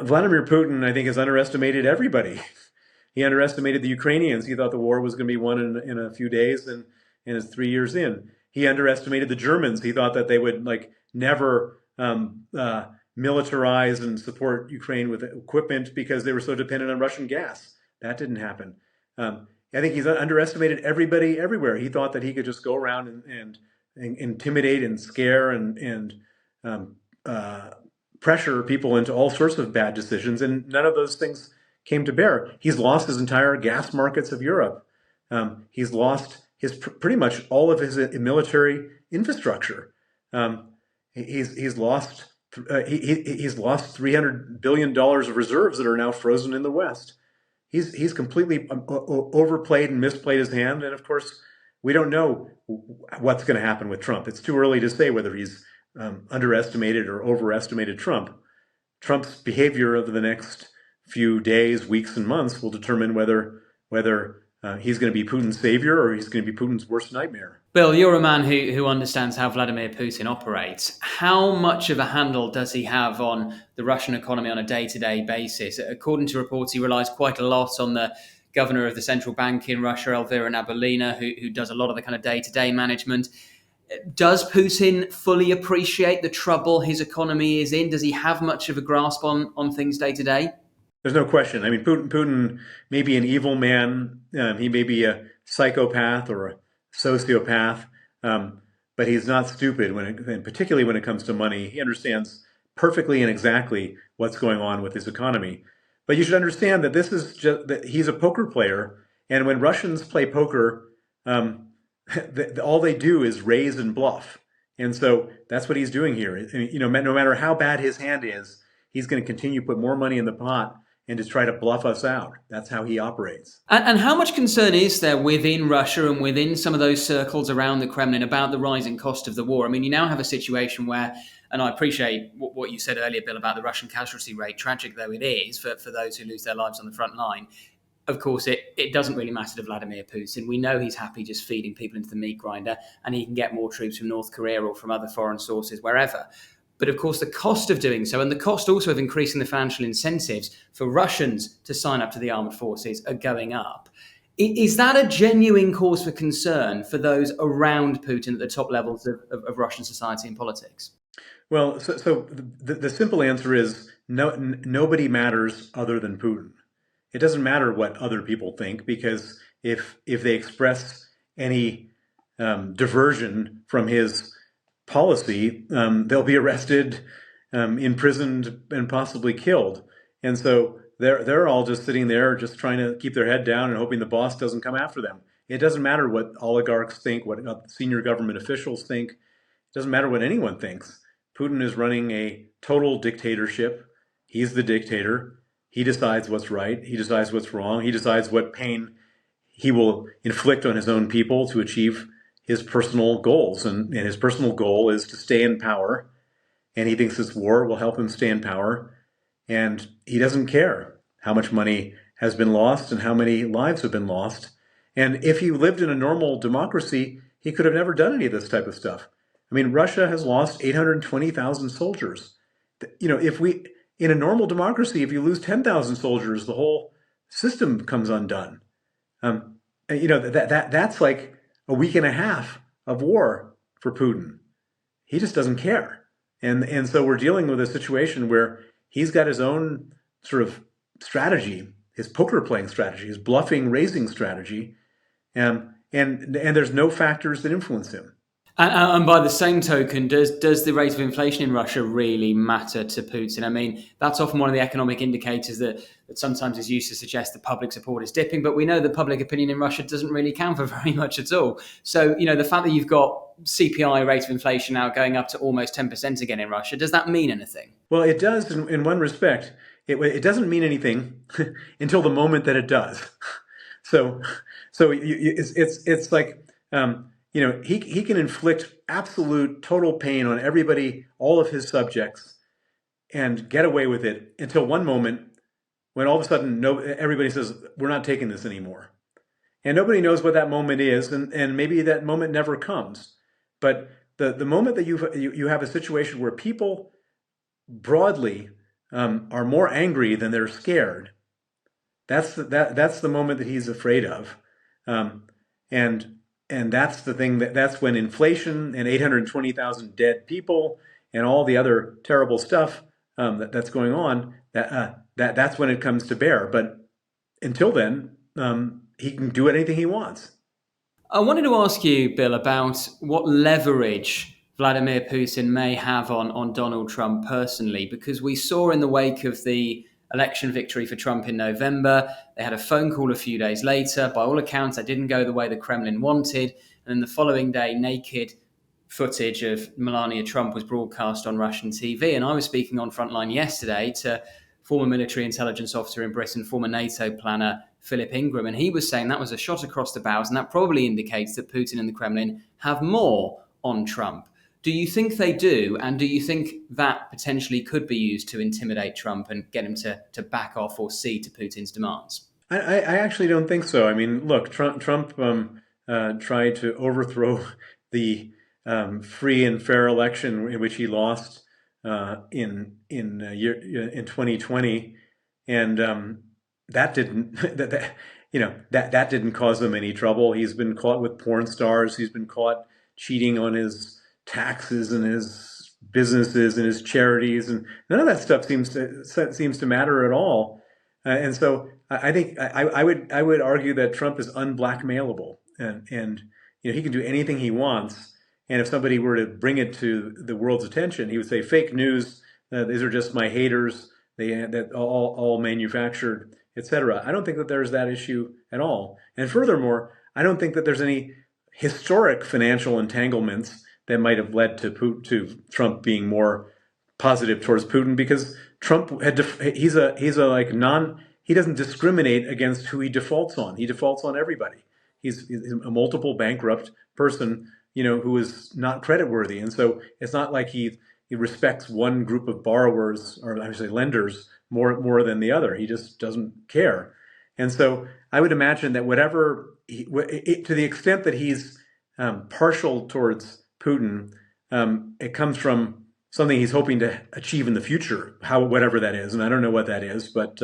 Vladimir Putin, I think, has underestimated everybody. He underestimated the Ukrainians. He thought the war was going to be won in a few days, and it's 3 years in. He underestimated the Germans. He thought that they would like never militarize and support Ukraine with equipment because they were so dependent on Russian gas. That didn't happen. I think he's underestimated everybody everywhere. He thought that he could just go around and intimidate and scare and um, uh, pressure people into all sorts of bad decisions, and none of those things came to bear. He's lost his entire gas markets of Europe. He's lost his pretty much all of his military infrastructure. He's lost he's lost $300 billion of reserves that are now frozen in the West. He's completely overplayed and misplayed his hand, and of course, we don't know what's going to happen with Trump. It's too early to say whether he's underestimated or overestimated Trump. Trump's behavior over the next few days, weeks, and months will determine whether he's going to be Putin's savior or he's going to be Putin's worst nightmare. Bill, you're a man who understands how Vladimir Putin operates. How much of a handle does he have on the Russian economy on a day-to-day basis? According to reports, he relies quite a lot on the governor of the central bank in Russia, Elvira Nabiullina, who does a lot of the kind of day-to-day management. Does Putin fully appreciate the trouble his economy is in? Does he have much of a grasp on things day to day? There's no question. I mean, Putin may be an evil man. He may be a psychopath or a sociopath, but he's not stupid. And particularly when it comes to money, he understands perfectly and exactly what's going on with his economy. But you should understand that this is just that he's a poker player, and when Russians play poker, all they do is raise and bluff, and so that's what he's doing here. You know, no matter how bad his hand is, he's going to continue to put more money in the pot and to try to bluff us out. That's how he operates. And how much concern is there within Russia and within some of those circles around the Kremlin about the rising cost of the war? I mean, you now have a situation where, and I appreciate what you said earlier, Bill, about the Russian casualty rate, tragic though it is for those who lose their lives on the front line. Of course, it doesn't really matter to Vladimir Putin. We know he's happy just feeding people into the meat grinder, and he can get more troops from North Korea or from other foreign sources, wherever. But of course, the cost of doing so and the cost also of increasing the financial incentives for Russians to sign up to the armed forces are going up. Is that a genuine cause for concern for those around Putin at the top levels of Russian society and politics? Well, so the simple answer is no. Nobody matters other than Putin. It doesn't matter what other people think, because if they express any diversion from his policy, they'll be arrested, imprisoned, and possibly killed. And so they're all just sitting there, just trying to keep their head down and hoping the boss doesn't come after them. It doesn't matter what oligarchs think, what senior government officials think. It doesn't matter what anyone thinks. Putin is running a total dictatorship. He's the dictator. He decides what's right. He decides what's wrong. He decides what pain he will inflict on his own people to achieve his personal goals. And his personal goal is to stay in power. And he thinks this war will help him stay in power. And he doesn't care how much money has been lost and how many lives have been lost. And if he lived in a normal democracy, he could have never done any of this type of stuff. I mean, Russia has lost 820,000 soldiers. You know, in a normal democracy, if you lose 10,000 soldiers, the whole system comes undone. You know, that's like a week and a half of war for Putin. He just doesn't care. And so we're dealing with a situation where he's got his own sort of strategy, his poker playing strategy, his bluffing, raising strategy, and there's no factors that influence him. And by the same token, does the rate of inflation in Russia really matter to Putin? I mean, that's often one of the economic indicators that sometimes is used to suggest that public support is dipping, but we know that public opinion in Russia doesn't really count for very much at all. So, you know, the fact that you've got CPI rate of inflation now going up to almost 10% again in Russia, does that mean anything? Well, it does in one respect. It doesn't mean anything until the moment that it does. So it's like, you know, he can inflict absolute total pain on everybody, all of his subjects, and get away with it until one moment when all of a sudden everybody says, we're not taking this anymore. And nobody knows what that moment is, and maybe that moment never comes. But the moment that you have a situation where people broadly are more angry than they're scared. That's the moment that he's afraid of, um, and that's the thing that's when inflation and 820,000 dead people and all the other terrible stuff that's going on that's when it comes to bear. But until then, he can do anything he wants. I wanted to ask you, Bill, about what leverage Vladimir Putin may have on Donald Trump personally, because we saw in the wake of the election victory for Trump in November, they had a phone call a few days later. By all accounts, that didn't go the way the Kremlin wanted. And then the following day, naked footage of Melania Trump was broadcast on Russian TV. And I was speaking on Frontline yesterday to former military intelligence officer in Britain, former NATO planner Philip Ingram, and he was saying that was a shot across the bows, and that probably indicates that Putin and the Kremlin have more on Trump. Do you think they do? And do you think that potentially could be used to intimidate Trump and get him to back off or cede to Putin's demands? I actually don't think so. I mean, look, Trump tried to overthrow the free and fair election in which he lost in 2020, and that didn't that didn't cause him any trouble. He's been caught with porn stars. He's been caught cheating on his taxes and his businesses and his charities, and none of that stuff seems to matter at all. And so I think I would argue that Trump is unblackmailable, and he can do anything he wants. And if somebody were to bring it to the world's attention, he would say, "Fake news. These are just my haters. That all manufactured, etc." I don't think that there's that issue at all. And furthermore, I don't think that there's any historic financial entanglements that might have led to Trump being more positive towards Putin, because Trump he's a like he doesn't discriminate against who he defaults on. He defaults on everybody. He's a multiple bankrupt person, who is not creditworthy, and so it's not like he respects one group of borrowers, or I should say lenders, more than the other. He just doesn't care. And so I would imagine that to the extent that he's partial towards Putin, it comes from something he's hoping to achieve in the future, whatever that is. And I don't know what that is, but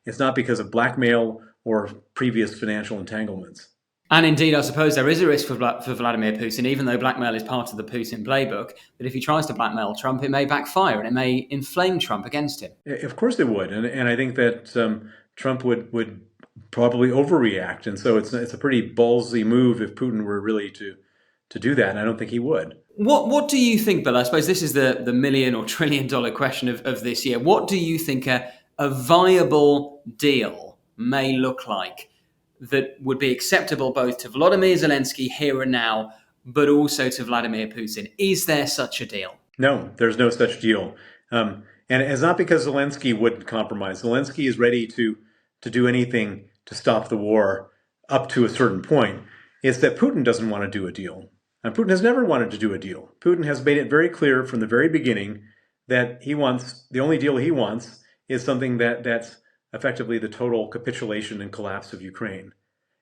it's not because of blackmail or previous financial entanglements. And indeed, I suppose there is a risk for Vladimir Putin, even though blackmail is part of the Putin playbook, that if he tries to blackmail Trump, it may backfire and it may inflame Trump against him. Of course it would. And I think that Trump would probably overreact. And so it's a pretty ballsy move if Putin were really to do that. And I don't think he would. What do you think, Bill? I suppose this is the million or $1 trillion question of this year. What do you think a viable deal may look like that would be acceptable both to Volodymyr Zelensky here and now, but also to Vladimir Putin? Is there such a deal? No, there's no such deal. And it's not because Zelensky wouldn't compromise. Zelensky is ready to do anything to stop the war up to a certain point. It's that Putin doesn't want to do a deal. And Putin has never wanted to do a deal. Putin has made it very clear from the very beginning that the only deal he wants is something that's effectively the total capitulation and collapse of Ukraine.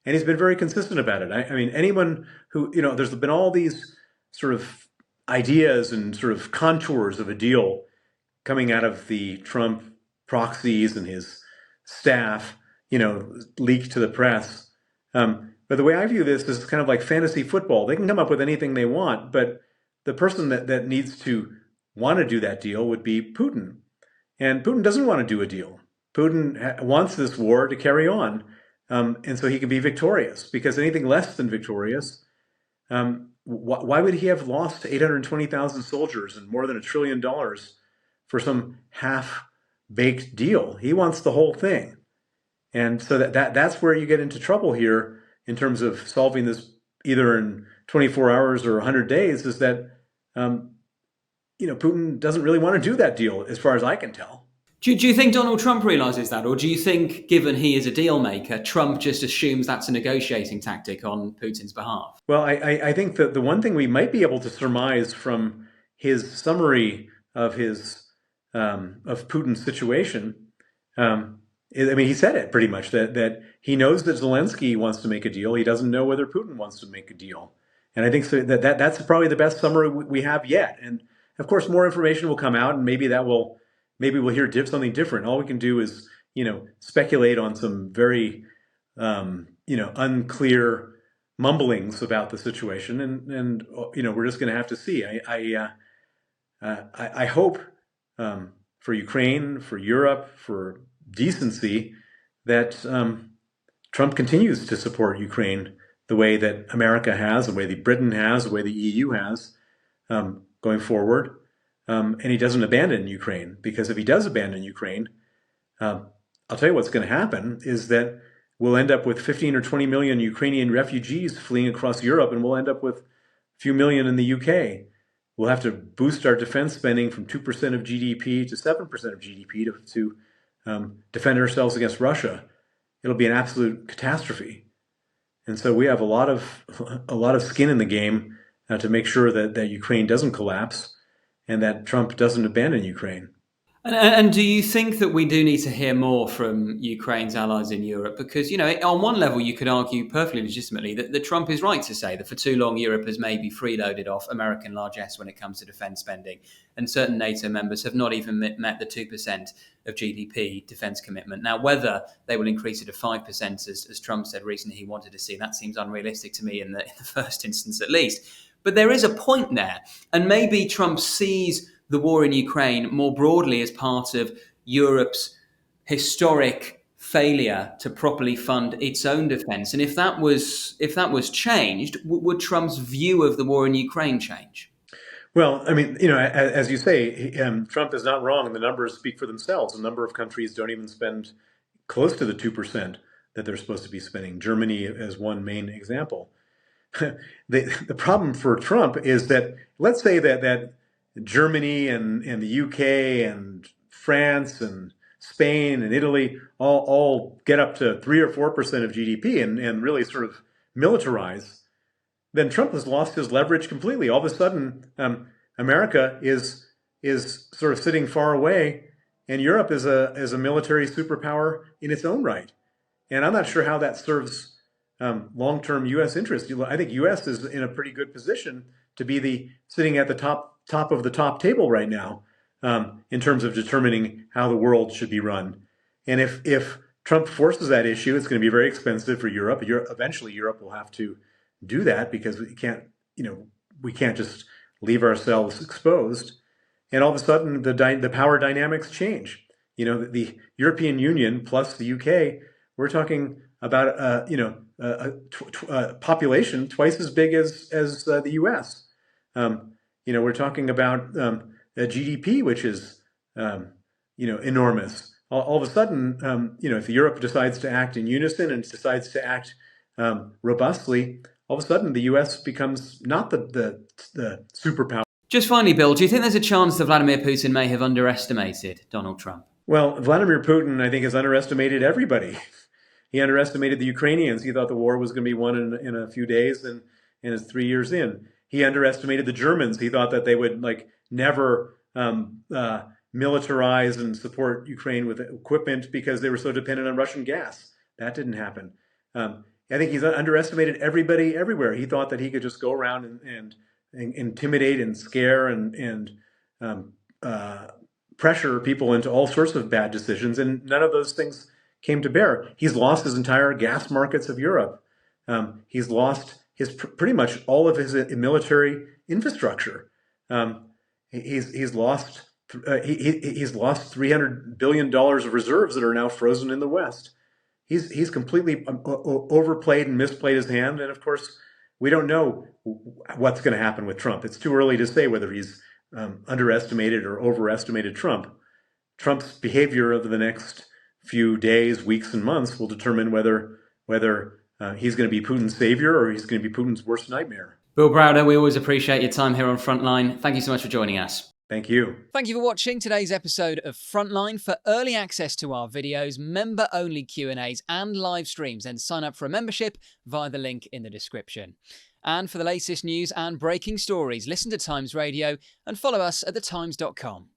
And he's been very consistent about it. I mean, anyone who, there's been all these sort of ideas and sort of contours of a deal coming out of the Trump proxies and his staff, leaked to the press. But the way I view this is kind of like fantasy football. They can come up with anything they want, but the person that needs to want to do that deal would be Putin. And Putin doesn't want to do a deal. Putin wants this war to carry on, and so he can be victorious, because anything less than victorious, why would he have lost 820,000 soldiers and more than $1 trillion for some half-baked deal? He wants the whole thing. And so that's where you get into trouble here in terms of solving this either in 24 hours or 100 days, is that Putin doesn't really want to do that deal, as far as I can tell. Do you think Donald Trump realizes that? Or do you think, given he is a deal maker, Trump just assumes that's a negotiating tactic on Putin's behalf? Well, I think that the one thing we might be able to surmise from his summary of of Putin's situation, he said it pretty much, that he knows that Zelensky wants to make a deal. He doesn't know whether Putin wants to make a deal. And I think so that's probably the best summary we have yet. And of course, more information will come out, and maybe that will maybe we'll hear something different. All we can do is, speculate on some very, unclear mumblings about the situation, and we're just going to have to see. I hope for Ukraine, for Europe, for decency, that Trump continues to support Ukraine the way that America has, the way that Britain has, the way the EU has, going forward. And he doesn't abandon Ukraine, because if he does abandon Ukraine, I'll tell you what's going to happen is that we'll end up with 15 or 20 million Ukrainian refugees fleeing across Europe, and we'll end up with a few million in the UK. We'll have to boost our defense spending from 2% of GDP to 7% of GDP to defend ourselves against Russia. It'll be an absolute catastrophe. And so we have a lot of skin in the game to make sure that Ukraine doesn't collapse and that Trump doesn't abandon Ukraine. And do you think that we do need to hear more from Ukraine's allies in Europe? Because, on one level, you could argue perfectly legitimately that Trump is right to say that for too long, Europe has maybe freeloaded off American largesse when it comes to defence spending. And certain NATO members have not even met the 2% of GDP defence commitment. Now, whether they will increase it to 5%, as Trump said recently he wanted to see, that seems unrealistic to me in the first instance at least. But there is a point there. And maybe Trump sees the war in Ukraine more broadly as part of Europe's historic failure to properly fund its own defence. And if that was changed, would Trump's view of the war in Ukraine change? Well, I mean, as you say, Trump is not wrong, and the numbers speak for themselves. A number of countries don't even spend close to the 2% that they're supposed to be spending. Germany is one main example. The problem for Trump is that, let's say that Germany and the UK and France and Spain and Italy all get up to 3 or 4% of GDP and really sort of militarize, then Trump has lost his leverage completely. All of a sudden, America is sort of sitting far away, and Europe is a military superpower in its own right. And I'm not sure how that serves long-term U.S. interests. I think U.S. is in a pretty good position to be sitting at the top of the top table right now in terms of determining how the world should be run. And if Trump forces that issue, it's going to be very expensive for Europe. Eventually, Europe will have to do that, because we can't just leave ourselves exposed. And all of a sudden, the power dynamics change. The European Union plus the UK, we're talking about a population twice as big as the US. We're talking about a GDP which is enormous. All of a sudden, if Europe decides to act in unison and decides to act robustly, all of a sudden the US becomes not the superpower. Just finally, Bill, do you think there's a chance that Vladimir Putin may have underestimated Donald Trump? Well, Vladimir Putin, I think, has underestimated everybody. He underestimated the Ukrainians. He thought the war was going to be won in a few days, and it's 3 years in. He underestimated the Germans. He thought that they would never militarize and support Ukraine with equipment because they were so dependent on Russian gas. That didn't happen. I think he's underestimated everybody everywhere. He thought that he could just go around and intimidate and scare and pressure people into all sorts of bad decisions, and none of those things came to bear. He's lost his entire gas markets of Europe. He's lost pretty much all of his military infrastructure. He's lost $300 billion of reserves that are now frozen in the West. He's completely overplayed and misplayed his hand, and of course, we don't know what's going to happen with Trump. It's too early to say whether he's underestimated or overestimated Trump. Trump's behavior over the next few days, weeks, and months will determine whether he's going to be Putin's savior or he's going to be Putin's worst nightmare. Bill Browder, we always appreciate your time here on Frontline. Thank you so much for joining us. Thank you. Thank you for watching today's episode of Frontline. For early access to our videos, member-only Q&As and live streams, then sign up for a membership via the link in the description. And for the latest news and breaking stories, listen to Times Radio and follow us at thetimes.com.